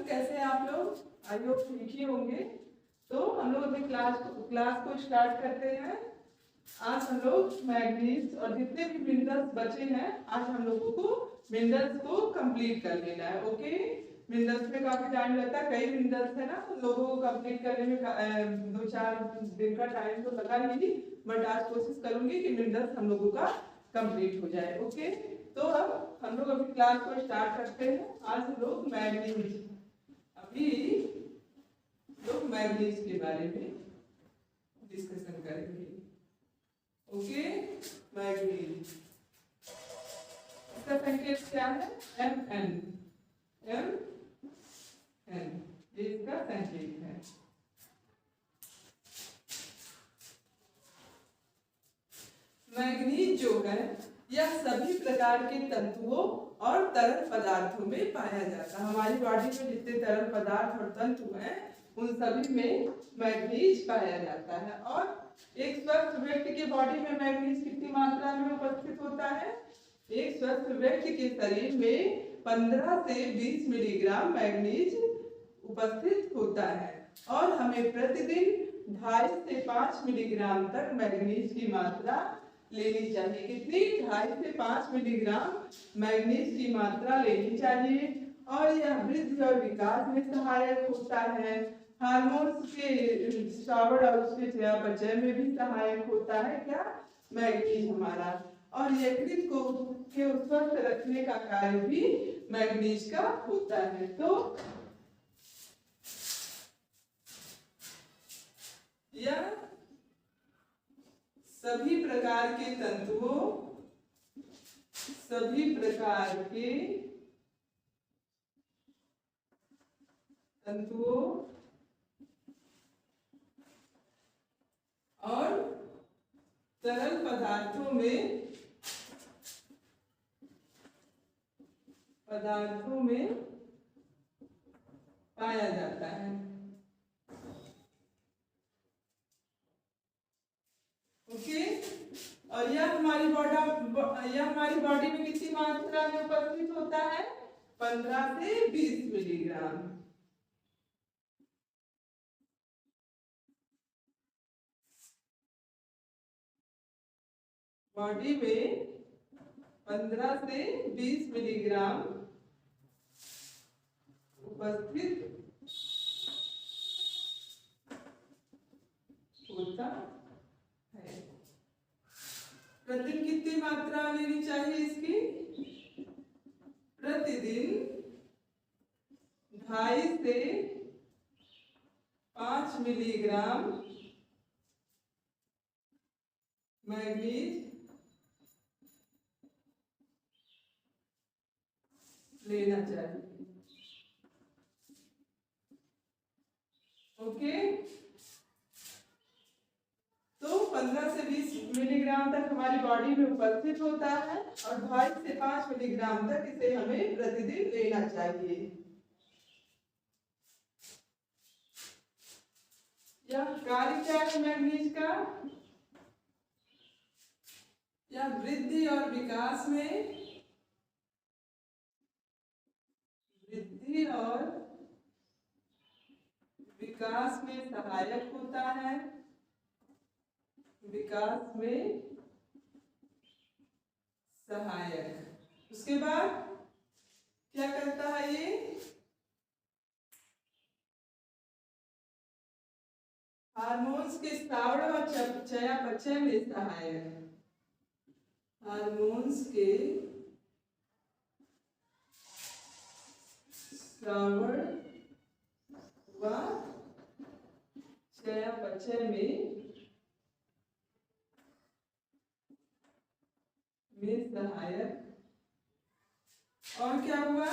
कैसे हैं आप लोग? आई होप ठीक ही होंगे। तो हम लोग अपनी क्लास को स्टार्ट करते हैं। आज हम लोग मैग्नीज और जितने भी मिनरल्स बचे हैं, आज हम लोगों को मिनरल्स को कंप्लीट कर लेना है। ओके, मिनरल्स में काफी टाइम लगता है, कई मिनरल्स है ना, उन लोगों को कंप्लीट करने में 2-4 दिन का टाइम तो लगा ही, बट आज कोशिश करूंगी कि मिनरल्स हम लोगों का कंप्लीट हो जाए। ओके, तो अब हम लोग अपनी क्लास को स्टार्ट करते हैं। आज हम लोग मैग्नीज मैग्नीज के बारे में डिस्कशन करेंगे। ओके, मैग्नीज इसका संकेत क्या है? Mn। ये इसका संकेत है। मैग्नीज जो है यह सभी प्रकार के तंतुओं और तरल पदार्थों में पाया जाता है। हमारी बॉडी में जितने तरल पदार्थ और तंतु हैं, उन सभी में मैग्नीज पाया जाता है। और एक स्वस्थ व्यक्ति के बॉडी में मैग्नीज कितनी मात्रा में उपस्थित होता है? एक स्वस्थ व्यक्ति के शरीर में 15 से 20 मिलीग्राम मैग्नीज उपस्थित होता है। और हमें प्रतिदिन 2.5 से 5 मिलीग्राम तक मैग्नीज की मात्रा लेनी चाहिए। कितनी? 2.5 से 5 मिलीग्राम मैग्नीज की मात्रा लेनी चाहिए। और यह वृद्धि और विकास में सहायक होता है। हार्मोन्स के स्रावण और उसके चयापचय में भी सहायक होता है। क्या? मैग्नीज हमारा। और यकृत को के स्वस्थ रखने का कार्य भी मैग्नीज का होता है। तो यह सभी प्रकार के तंतुओं और तरल पदार्थों में पाया जाता है। ओके, और यह हमारी बॉडी में कितनी मात्रा में उपस्थित होता है? 15 से 20 मिलीग्राम। बॉडी में 15 से 20 मिलीग्राम उपस्थित होता है। प्रतिदिन कितनी मात्रा लेनी चाहिए इसकी? प्रतिदिन 2.5 से 5 मिलीग्राम मैग्नीज लेना चाहिए। ओके, तो 15 से 20 मिलीग्राम तक हमारी बॉडी में उपस्थित होता है और 2.5 से 5 मिलीग्राम तक इसे हमें प्रतिदिन लेना चाहिए। यह कार्य क्या है मैग्नीज का? यह वृद्धि और विकास में सहायक होता है। उसके बाद क्या करता है ये? हार्मोन्स के स्रावण और चयापचय में सहायक है। हार्मोन्स के स्रावण व चयापचय में सहायक। और क्या हुआ?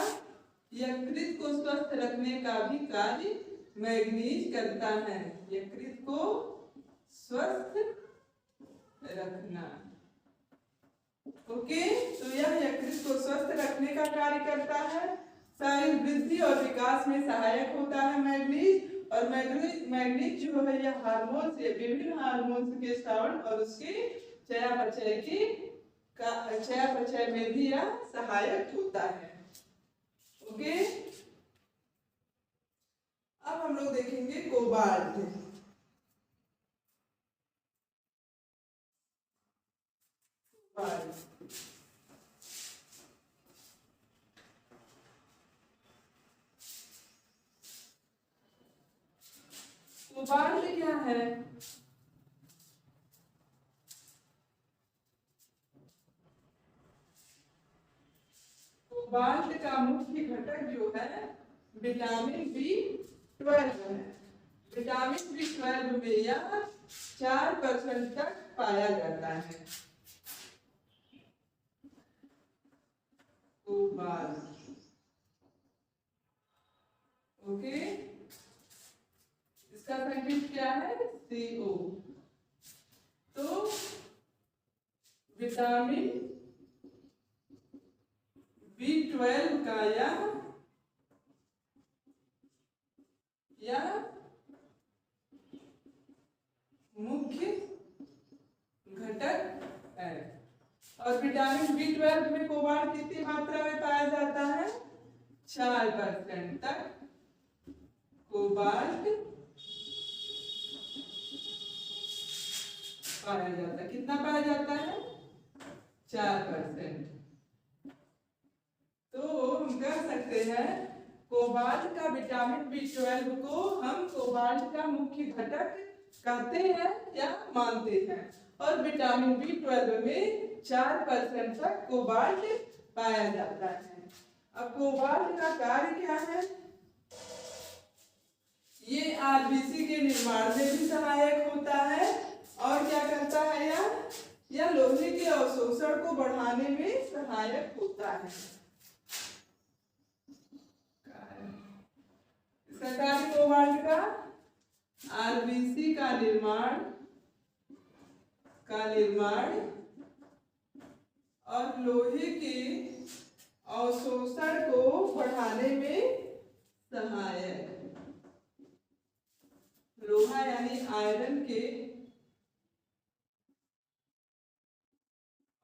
यकृत को स्वस्थ रखने का भी कार्य मैग्नीज करता है। यकृत को स्वस्थ रखना। ओके, तो यह यकृत को स्वस्थ रखने का कार्य करता है। शारीरिक वृद्धि और विकास में सहायक होता है मैग्नीज। और मैग्नीज जो है यह हार्मोन से विभिन्न हार्मोन्स के स्रावण और उसके चयापचय में भी यह सहायक होता है। ओके, अब हम लोग देखेंगे कोबाल्ट। कोबाल्ट क्या है? कोबाल्ट का मुख्य घटक जो है विटामिन B12 है। विटामिन B12 में यह 4% तक पाया जाता है। कोबाल्ट, ओके, इसका संकेत क्या है? CO। तो विटामिन B12 का यह मुख्य घटक है। और विटामिन B12 में कोबाल्ट कितनी मात्रा में पाया जाता है? 4% तक कोबाल्ट पाया जाता है। कितना पाया जाता है? 4%। तो हम कह सकते हैं कोबाल्ट का विटामिन B12 को हम कोबाल्ट का मुख्य घटक कहते हैं या मानते हैं। और विटामिन B12 में 4% तक कोबाल्ट पाया जाता है। अब कोबाल्ट का कार्य क्या है? ये आरबीसी के निर्माण में भी सहायक होता है। और क्या करता है? यह लोहे के अवशोषण को बढ़ाने में सहायक होता है। इसका कार्य कोबाल्ट का आरबीसी का निर्माण और लोहे के अवशोषण को बढ़ाने में सहायक। लोहा यानी आयरन के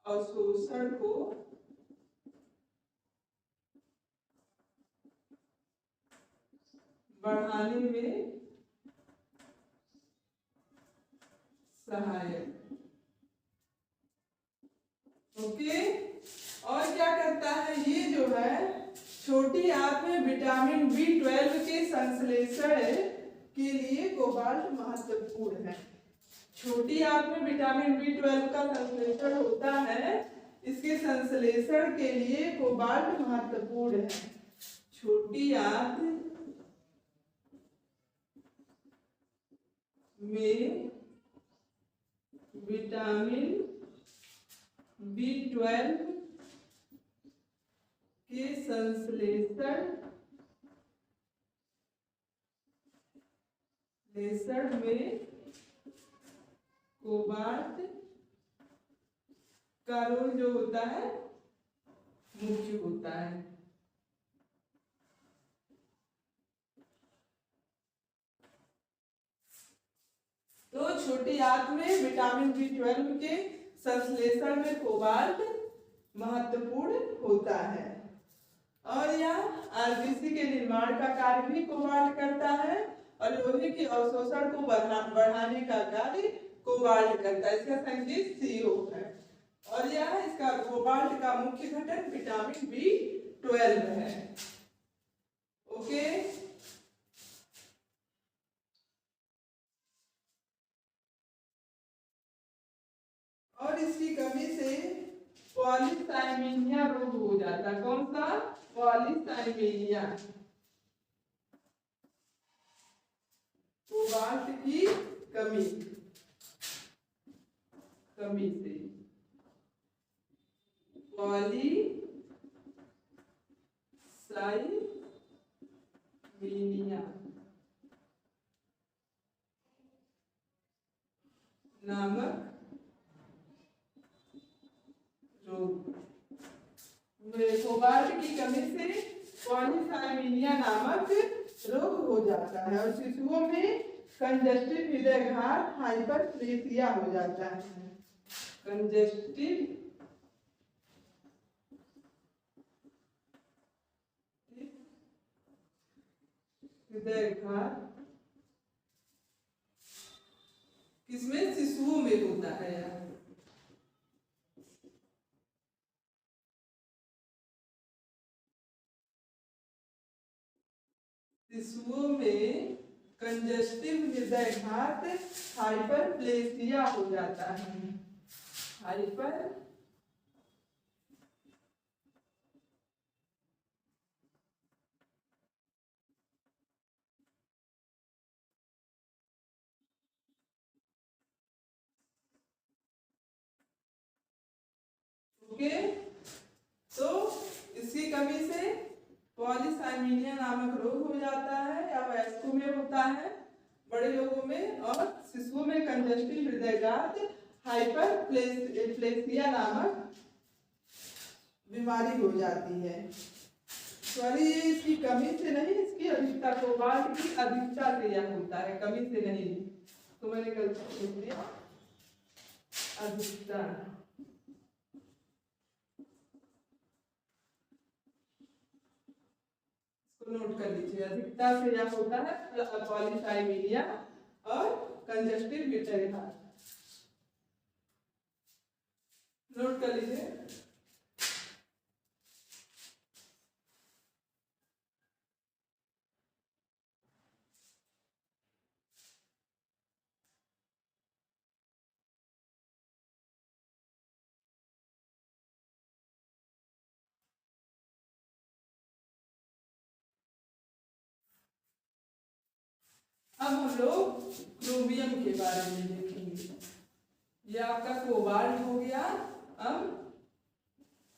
अवशोषण को बढ़ाने में सहायक, ओके। और क्या करता है? ये जो है छोटी आंत में विटामिन B12 के संश्लेषण के लिए कोबाल्ट महत्वपूर्ण है। छोटी आंत में विटामिन B12 का संश्लेषण होता है। इसके संश्लेषण के लिए कोबाल्ट महत्वपूर्ण है। छोटी आंत में विटामिन B12 के संश्लेषण में कोबाल्ट का रोल जो होता है मुख्य होता है। तो छोटी आंत में विटामिन B12 के संश्लेषण में कोबाल्ट महत्वपूर्ण होता है। और यह आरबीसी के निर्माण का कार्य भी कोबाल्ट करता है। और लोहे के अवशोषण को बढ़ाने का कार्य कोबाल्ट करता है। इसका संकेत CO है। और यह इसका कोबाल्ट का मुख्य घटक विटामिन B12 है, ओके। और इसकी कमी से पॉलीसाइमीनिया रोग हो जाता है। कौन सा? पॉलीसाइमीनिया। कोबाल्ट की कमी से पॉलीसाइमीनिया नामक रोग। कोबाल्ट की कमी से पॉलीसाइमीनिया नामक रोग हो जाता है। और शिशुओं में कंजस्टिव हृदयघात हाइपरप्लेसिया हो जाता है। कंजस्टिव हृदय घात किसमें? शिशुओं में होता है यार। शिशुओं में कंजस्टिव हृदय घात हाइपरप्लेसिया हो जाता है। Hyper okay. तो इसकी कमी से पॉलीसाइमीनिया नामक रोग हो जाता है या वयस्कों में होता है, बड़े लोगों में, और शिशुओं में कंजस्टिव हृदयघात हाइपरप्लेसिया नामक बीमारी हो जाती है। सॉरी, ये इसकी कमी से नहीं, इसकी अधिकता, कोबाल्ट की अधिकता से यह होता है, कमी से नहीं। तो मैंने गलती लिख दिया, अधिकता। नोट कर लीजिए, अधिकता से यह होता है पॉलीसाइमीनिया और कंजस्टिव हृदयघात। नोट कर लीजिए। अब हम लोग क्रोमियम के बारे में देखेंगे। ये आपका कोबाल्ट हो गया, अब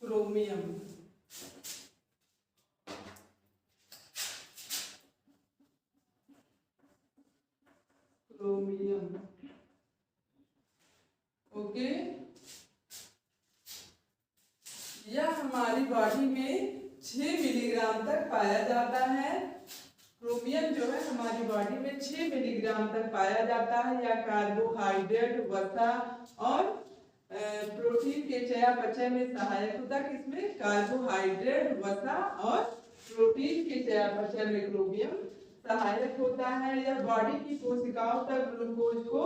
क्रोमियम। Chromium okay. यह हमारी बॉडी में 6 मिलीग्राम तक पाया जाता है। क्रोमियम जो है हमारी बॉडी में 6 मिलीग्राम तक पाया जाता है। या कार्बोहाइड्रेट, वसा और प्रोटीन के चयापचय में सहायक होता है। किसमें? कार्बोहाइड्रेट, वसा और प्रोटीन के चयापचय में क्रोमियम सहायक होता है। यह बॉडी की कोशिकाओं तक ग्लूकोज को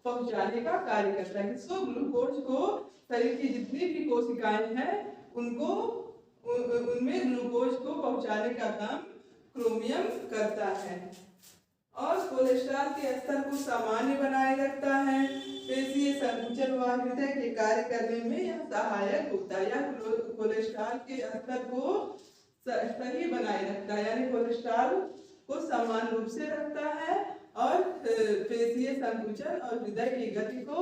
पहुंचाने का कार्य करता है। किसको? ग्लूकोज को। शरीर की जितनी भी कोशिकाएं हैं उनको उनमें ग्लूकोज को पहुंचाने का काम क्रोमियम करता है। और कोलेस्ट्रॉल के स्तर को सामान्य बनाए रखता है। पेशीय संकुचन व हृदय के कार्य करने में यह सहायक होता है। यह कोलेस्ट्रॉल के स्तर को सही बनाए रखता है, यानी कोलेस्ट्रॉल को समान रूप से रखता है और पेशीय संकुचन और हृदय की गति को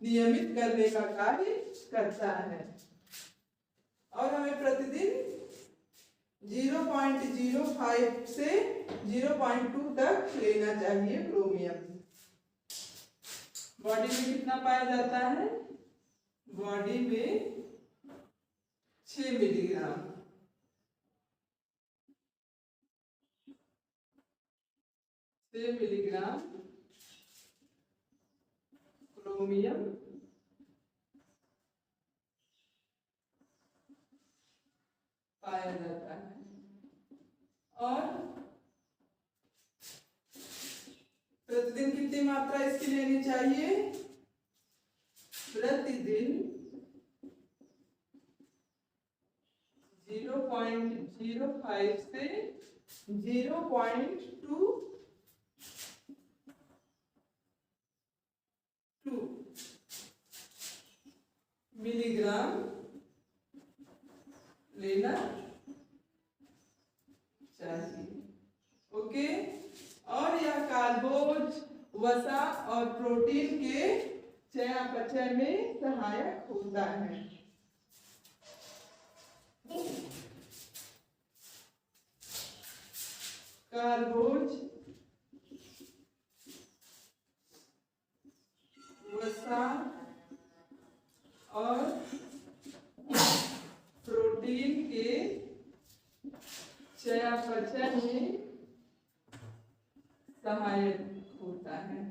नियमित करने का कार्य करता है। और हमें प्रतिदिन 0.05 से 0.2 तक लेना चाहिए क्रोमियम। बॉडी में कितना पाया जाता है? बॉडी में 6 मिलीग्राम। 6 मिलीग्राम क्रोमियम पाया जाता है। और प्रतिदिन कितनी मात्रा इसकी लेनी चाहिए? प्रतिदिन 0.05 से 0.2 मिलीग्राम लेना चाहिए। ओके। और यह कार्बोज, वसा और प्रोटीन के चयापचय में सहायक होता है। कार्बोज, वसा और प्रोटीन के चयापचय में सहायक होता है।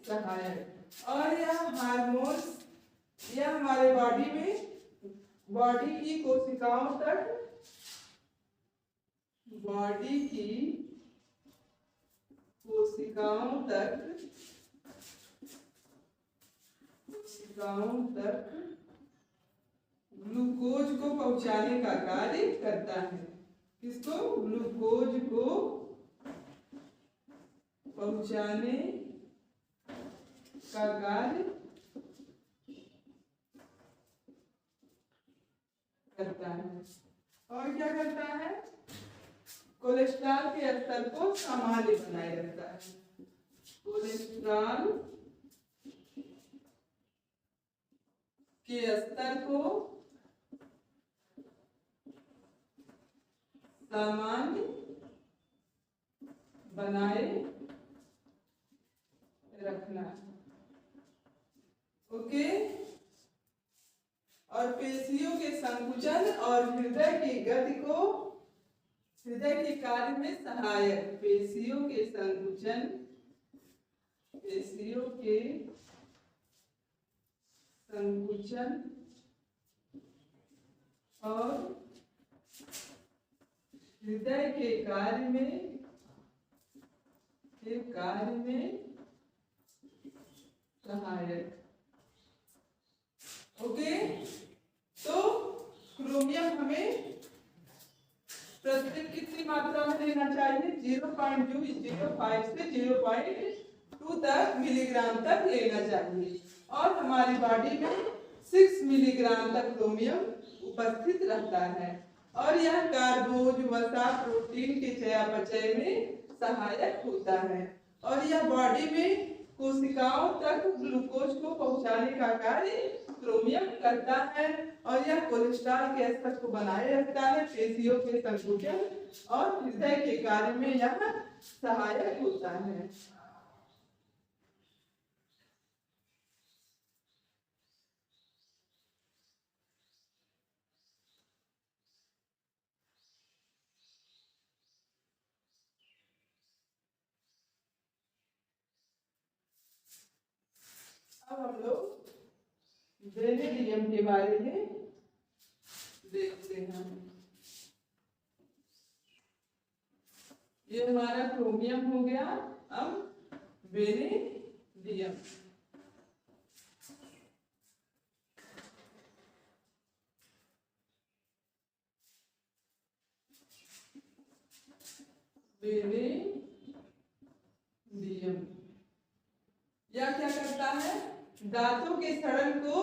सहायक। और यह हार्मोन्स, यह हमारे बॉडी में, बॉडी की कोशिकाओं तक बॉडी की कोशिकाओं तक ग्लूकोज को पहुंचाने का कार्य करता है। किसको? ग्लूकोज को पहुंचाने का कार्य करता है। और क्या करता है? कोलेस्ट्रॉल के स्तर को सामान्य बनाए रखता है। कोलेस्ट्रॉल के स्तर को सामान्य बनाए रखना। ओके। और पेशियों के संकुचन और हृदय की गति को, हृदय के कार्य में सहायक। पेशियों के संकुचन, पेशियों के संकुचन और हृदय के कार्य में सहायक। ओके। तो क्रोमियम हमें प्रतिदिन कितनी मात्रा में लेना चाहिए? 0.005 से 0.2 तक मिलीग्राम तक लेना चाहिए। और हमारी बॉडी में 6 मिलीग्राम तक क्रोमियम उपस्थित रहता है। और यह कार्बोज, वसा, प्रोटीन के चयापचय में सहायक होता है। और यह बॉडी में कोशिकाओं तक ग्लूकोज को पहुंचाने का कार्य क्रोमियम करता है। और यह कोलेस्ट्रॉल के स्तर को बनाए रखता है। पेशियों के संकुचन और हृदय के कार्य में यह सहायक होता है। अब हम लोग वेनेडियम के बारे में देखते हैं। ये हमारा क्रोमियम हो गया। अब वेनेडियम। वेनेडियम यह क्या करता है? दांतों के सड़न को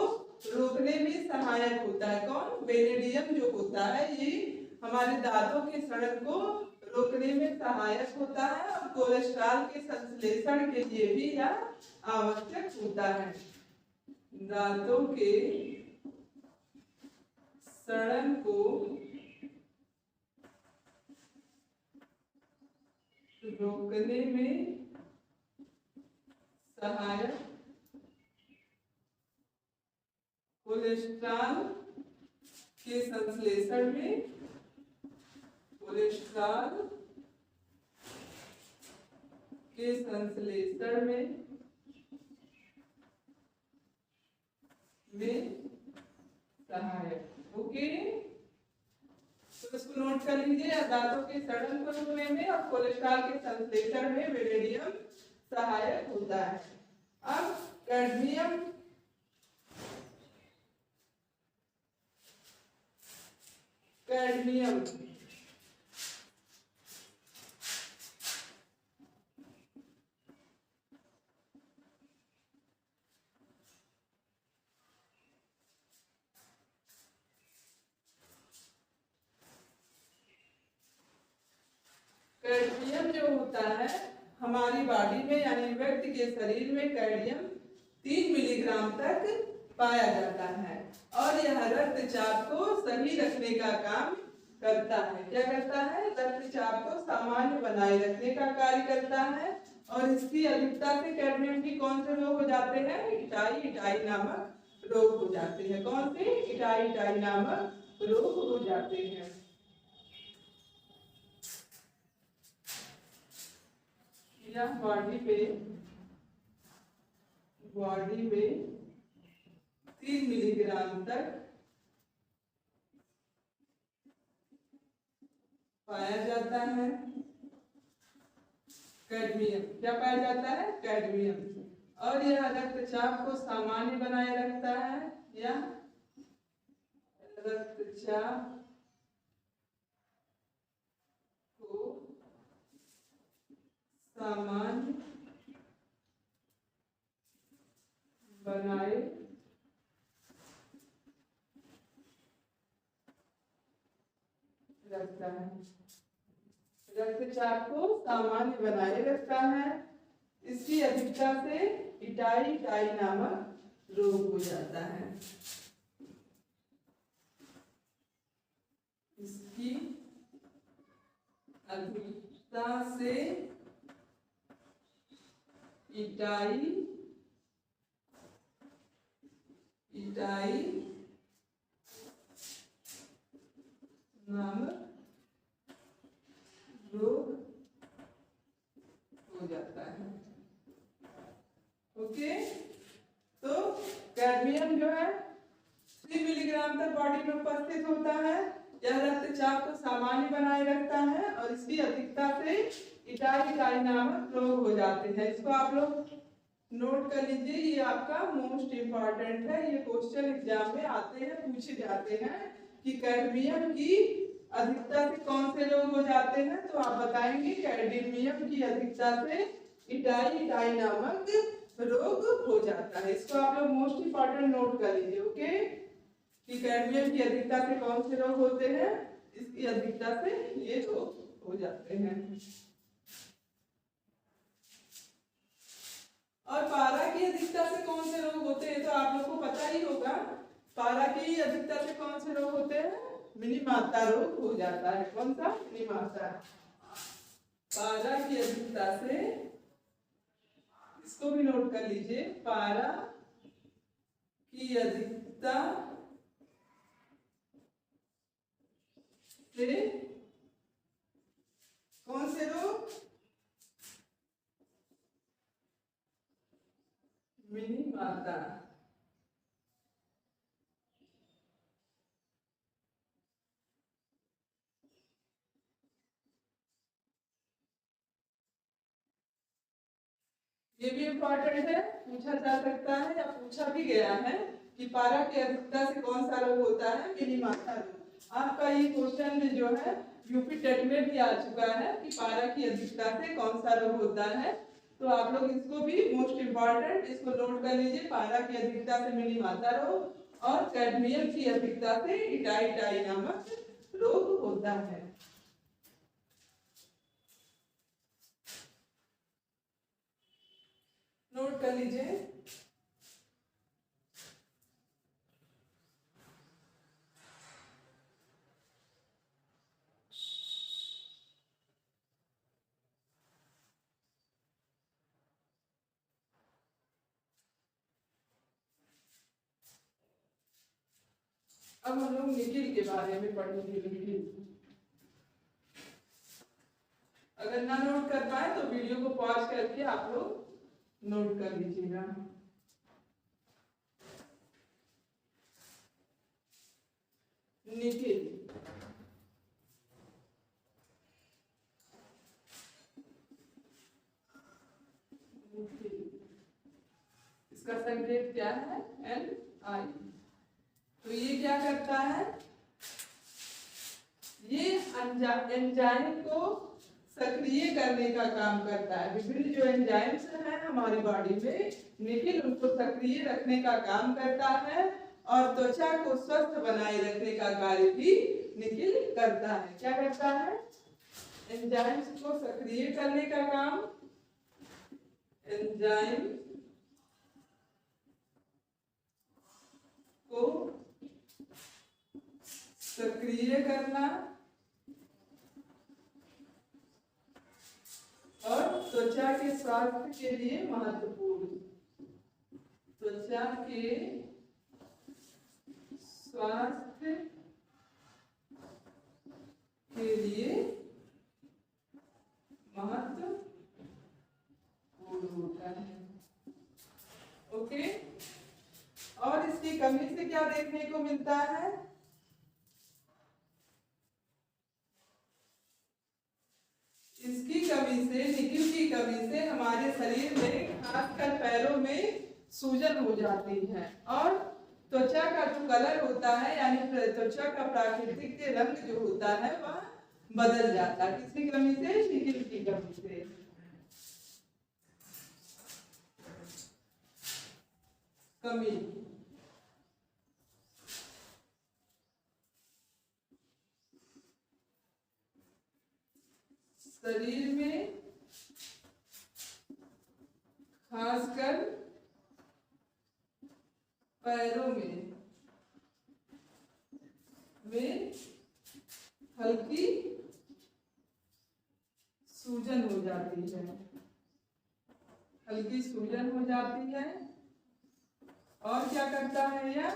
रोकने में सहायक होता है। कौन? वेनेडियम जो होता है ये हमारे दांतों के सड़न को रोकने में सहायक होता है। और कोलेस्ट्रॉल के संश्लेषण के लिए भी यह आवश्यक होता है। दांतों के सड़न को रोकने में सहायक कोलेस्ट्रॉल के संश्लेषण में, कोलेस्ट्रॉल के संश्लेषण में सहायक। ओके। तो इसको नोट कर लीजिए। दांतों के सड़न को रोकने में और कोलेस्ट्रॉल के संश्लेषण में वेनेडियम सहायक होता है। अब कैडमियम। कैडमियम कैडमियम जो होता है हमारी बॉडी में, यानी व्यक्ति के शरीर में कैडमियम 3 मिलीग्राम तक पाया जाता है। और यह रक्तचाप को सही रखने का काम करता है। क्या करता है? रक्तचाप को सामान्य बनाए रखने का कार्य करता है। और इसकी अधिकता से कैडमियम की कौन से रोग हो जाते हैं? इटाई नामक रोग हो जाते हैं। कौन से? इटाई नामक रोग हो जाते हैं। यह बॉडी में 3 मिलीग्राम तक पाया जाता है कैडमियम। क्या पाया जाता है? कैडमियम। और यह रक्तचाप को सामान्य बनाए रखता है, या रक्तचाप को सामान्य बनाए रखता है। रक्तचाप को सामान्य बनाए रखता है। इसकी अधिकता से इटाई टाई नामक रोग हो जाता है। इसकी अधिकता से इटाई नामक रोग हो जाता है। ओके, तो कैडमियम जो है 3 मिलीग्राम तक बॉडी में उपस्थित होता है। यह रक्तचाप को सामान्य बनाए रखता है और इसकी अधिकता से इटाई नामक रोग हो जाते हैं। इसको आप लोग नोट कर लीजिए, ये आपका मोस्ट इम्पॉर्टेंट है। ये क्वेश्चन एग्जाम में आते हैं, पूछे जाते हैं कि कैडमियम की अधिकता से कौन से रोग हो जाते हैं। तो आप बताएंगे कैडमियम की अधिकता से इटाई नामक रोग हो जाता है। इसको आप लोग मोस्ट इम्पॉर्टेंट नोट कर लीजिए। ओके, कि कैडमियम की अधिकता से कौन से रोग होते हैं, इसकी अधिकता से ये रोग हो जाते हैं। और पारा की अधिकता से कौन से रोग होते हैं, तो आप लोग को पता ही होगा। पारा की अधिकता से कौन से रोग होते हैं? मिनी मात्रा रोग हो जाता है। कौन सा? मिनी मात्रा। पारा की अधिकता से, इसको भी नोट कर लीजिए, पारा की अधिकता से कौन से रोग? मिनी मात्रा। ये भी इम्पोर्टेंट है, पूछा जा सकता है या पूछा भी गया है कि पारा की अधिकता से कौन सा रोग होता है? मिनी मात्रा रोग। आपका ये क्वेश्चन जो है यूपी टेट में भी आ चुका है कि पारा की अधिकता से कौन सा रोग होता है। तो आप लोग इसको भी मोस्ट इम्पॉर्टेंट, इसको नोट कर लीजिए। पारा की अधिकता से मिनी मात्रा रोग और कैडमियम की अधिकता से इटाई नामक रोग होता है। नोट कर लीजिए। अब हम लोग निकिल के बारे में पढ़ेंगे। निकिल, अगर ना नोट कर पाए तो वीडियो को पॉज करके आप लोग नोट कर लीजिएगा। निकिल, इसका संकेत क्या है? Ni। तो ये क्या करता है? ये एंजाइम को सक्रिय करने का काम करता है। विभिन्न जो एंजाइम्स हैं हमारी बॉडी में, निकिल उनको सक्रिय रखने का काम करता है और त्वचा को स्वस्थ बनाए रखने का कार्य भी निकिल करता है। क्या करता है? एंजाइम्स को सक्रिय करने का काम, एंजाइम को सक्रिय करना और त्वचा के स्वास्थ्य के लिए महत्वपूर्ण, त्वचा के स्वास्थ्य के लिए महत्वपूर्ण होता है। ओके, और इसकी कमी से क्या देखने को मिलता है? इसकी कमी से, निकिल की कमी से हमारे शरीर में खासकर पैरों में सूजन हो जाती है और त्वचा का जो कलर होता है यानी त्वचा का प्राकृतिक रंग जो होता है वह बदल जाता है। किसकी कमी से? निकिल की कमी से। कमी शरीर में खासकर पैरों में हल्की सूजन हो जाती है, हल्की सूजन हो जाती है। और क्या करता है यह?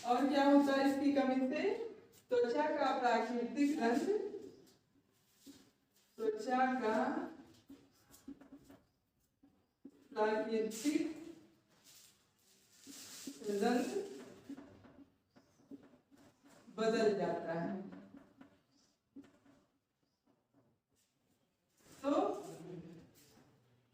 और क्या होता है इसकी कमी से? त्वचा का प्राकृतिक रंग, त्वचा का प्राकृतिक रंग बदल जाता है। तो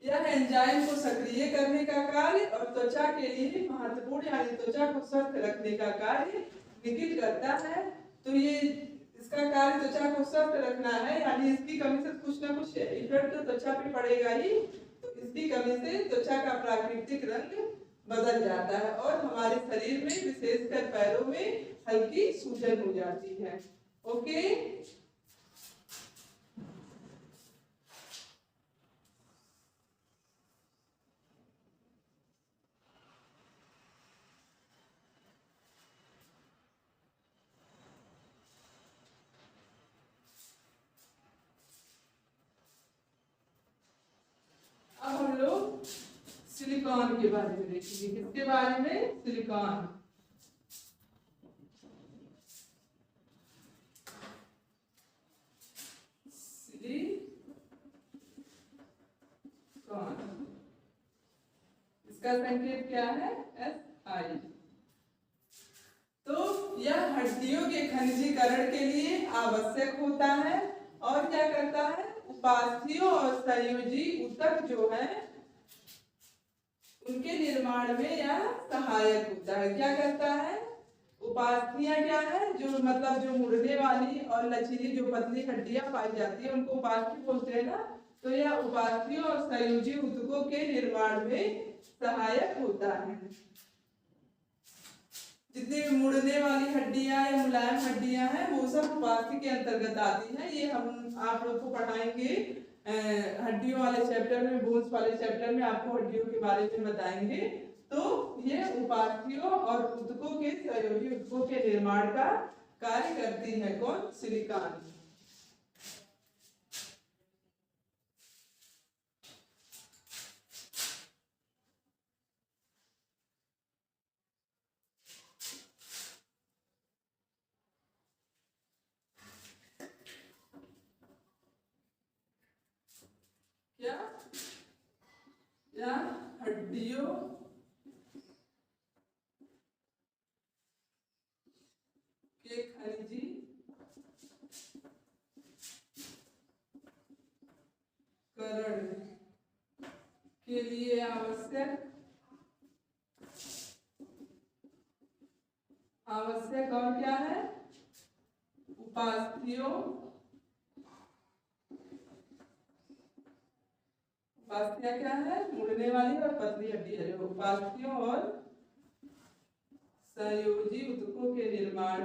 यह एंजाइम को सक्रिय करने का कार्य और त्वचा के लिए महत्वपूर्ण यानी त्वचा को स्वस्थ रखने का कार्य निकिल करता है। तो ये इसका कार्य त्वचा को स्वस्थ रखना है, यानी इसकी कमी से कुछ ना कुछ इफेक्ट तो त्वचा पे पड़ेगा ही। तो इसकी कमी से त्वचा का प्राकृतिक रंग बदल जाता है और हमारे शरीर में विशेषकर पैरों में हल्की सूजन हो जाती है। ओके, अब हम लोग सिलिकॉन के बारे में देखेंगे। किसके बारे में? सिलिकॉन। इसका संकेत क्या है? SI। तो यह हड्डियों के खनिजीकरण के लिए आवश्यक होता है और क्या करता है? उपास्थि और संयोजी ऊतक जो है उनके निर्माण में यह सहायक होता है। क्या करता है? उपास्थियां क्या है? जो मतलब जो मुड़ने वाली और लचीली जो पतली हड्डियां पाई जाती है उनको उपास्थि बोलते हैं ना। तो यह उपास्थि और संयोजी ऊतकों के निर्माण में सहायक होता है। जितनी भी मुड़ने वाली हड्डियां या मुलायम हड्डियां हैं वो सब उपास्थि के अंतर्गत आती हैं। ये हम आप लोग को पढ़ाएंगे हड्डियों वाले चैप्टर में, बोन्स वाले चैप्टर में आपको हड्डियों के बारे में बताएंगे। तो ये उपास्थियों और ऊतकों के सहयोगी ऊतकों के निर्माण का कार्य करती है। कौन? सिलिकॉन। क्या? या हड्डियों के खनिजीकरण के लिए आवश्यक और क्या है? उपास्थियों क्या है? मुड़ने वाली और पतली हड्डी है। उपास्थियों और संयोजी ऊतकों के निर्माण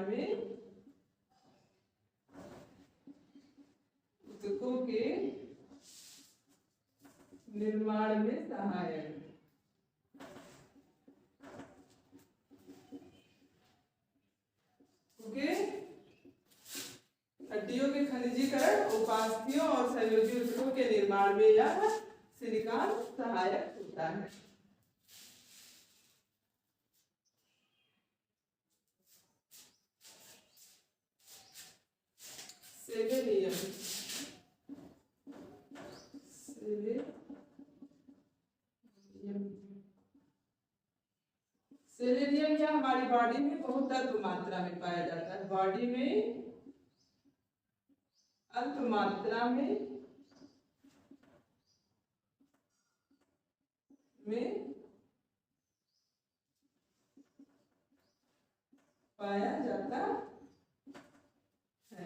में सहायक। ओके, हड्डियों के खनिजीकरण, उपास्थियों और संयोजी ऊतकों के निर्माण में यह सिलिकॉन सहायक होता है। सेलेनियम। सेलेनियम क्या हमारी बॉडी में बहुत अल्प मात्रा में पाया जाता है। बॉडी में अल्प मात्रा में में पाया जाता है।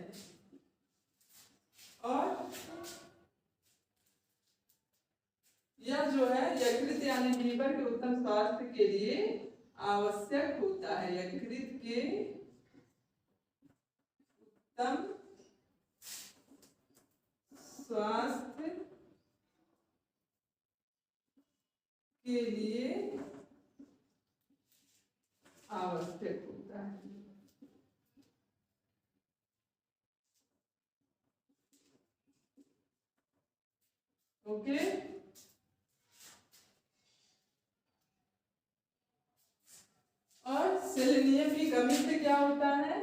और यह जो है यकृत यानी लीवर के उत्तम स्वास्थ्य के लिए आवश्यक होता है। यकृत के उत्तम स्वास्थ्य के लिए आवश्यक होता है। ओके, और सेलेनियम की कमी से क्या होता है?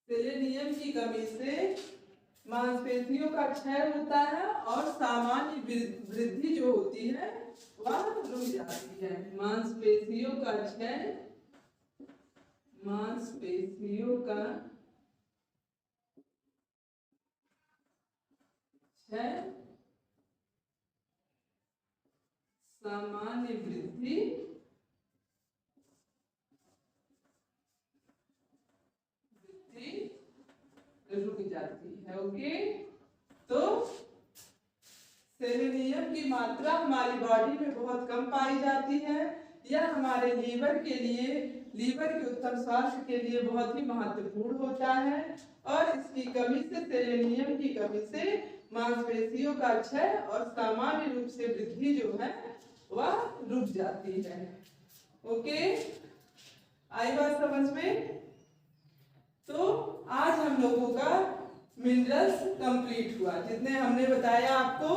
सेलेनियम की कमी से मांसपेशियों का क्षय होता है और सामान्य वृद्धि जो होती है वह रुक जाती है। मांसपेशियों का क्षय, मांसपेशियों का क्षय, सामान्य वृद्धि रुक जाती है। ओके, तो सेलेनियम की मात्रा हमारी बॉडी में बहुत कम पाई जाती है। यह हमारे लीवर के लिए, लीवर के उत्तम स्वास्थ्य के लिए बहुत ही महत्वपूर्ण होता है। और इसकी कमी से, सेलेनियम की कमी से मांसपेशियों का क्षय और सामान्य रूप से वृद्धि जो है वह रुक जाती है। ओके, आई बात समझ में? तो आज हम लोगों का मिनरल्स कंप्लीट हुआ। जितने हमने बताया आपको,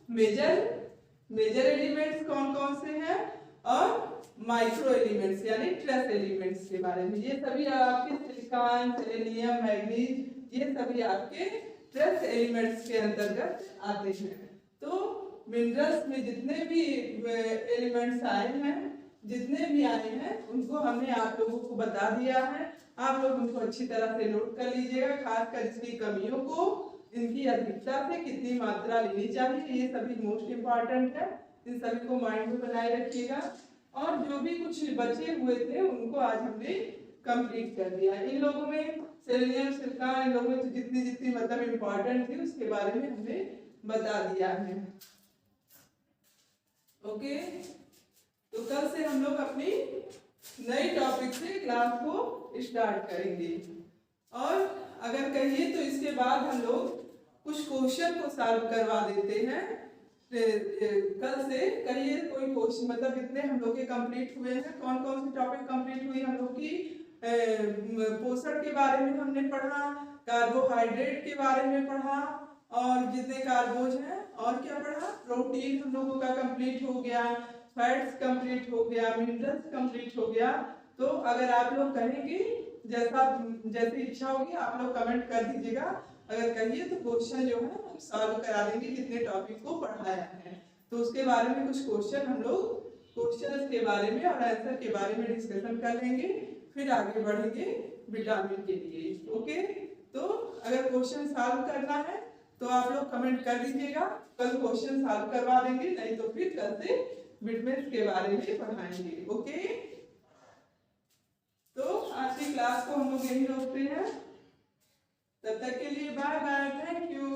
मेजर एलिमेंट्स कौन कौन से हैं और माइक्रो एलिमेंट्स यानी ट्रेस एलिमेंट्स के बारे में। ये सभी आपके सिलिकॉन, सेलेनियम, मैग्नीज, ये सभी आपके ट्रेस एलिमेंट्स के अंतर्गत आते हैं। तो मिनरल्स में जितने भी एलिमेंट्स आए हैं, जितने भी आए हैं, उनको हमने आप लोगों को बता दिया है। आप लोग उनको अच्छी तरह से नोट कर लीजिएगा, खासकर इसकी कमियों को, इनकी अधिकता से कितनी मात्रा लेनी चाहिए, ये सभी मोस्ट इम्पॉर्टेंट है। इन सभी को माइंड में बनाए रखिएगा। और जो भी कुछ बचे हुए थे उनको आज हमने कंप्लीट कर दिया। इन लोगों में सेलेनियम, सिलिकॉन, इन लोगों में तो जितनी जितनी मतलब इम्पॉर्टेंट थी उसके बारे में हमने बता दिया है। ओके, तो कल से हम लोग अपनी नई टॉपिक से क्लास को स्टार्ट करेंगे। और अगर कहिए तो इसके बाद हम लोग कुछ क्वेश्चन को सॉल्व करवा देते हैं। कल से कहिए कोई क्वेश्चन, मतलब इतने हम लोग के कंप्लीट हुए हैं। कौन कौन सी टॉपिक कंप्लीट हुई हम लोग की? पोषण के बारे में हमने पढ़ा, कार्बोहाइड्रेट के बारे में पढ़ा, और जितने कार्बोज हैं, और क्या पढ़ा? प्रोटीन हम लोगों का कंप्लीट हो गया, फैट्स कंप्लीट हो गया, मिनरल्स कंप्लीट हो गया। तो अगर आप लोग कहेंगे, जैसी इच्छा होगी आप लोग कमेंट कर दीजिएगा। अगर कहिए तो क्वेश्चन जो है हम सॉल्व करा देंगे जितने टॉपिक को पढ़ाया है। तो उसके बारे में कुछ क्वेश्चन हम लोग क्वेश्चंस के बारे में और आंसर के बारे में डिस्कशन कर लेंगे, फिर आगे बढ़ेंगे विटामिन के लिए। ओके, तो अगर क्वेश्चन सॉल्व करना है तो आप लोग कमेंट कर दीजिएगा, कल क्वेश्चन सॉल्व करवा देंगे, नहीं तो फिर कल से विटामिन के बारे में पढ़ाएंगे। ओके, तो आज की क्लास को हम लोग यही रोकते हैं। तब तक के लिए बाय बाय, थैंक यू।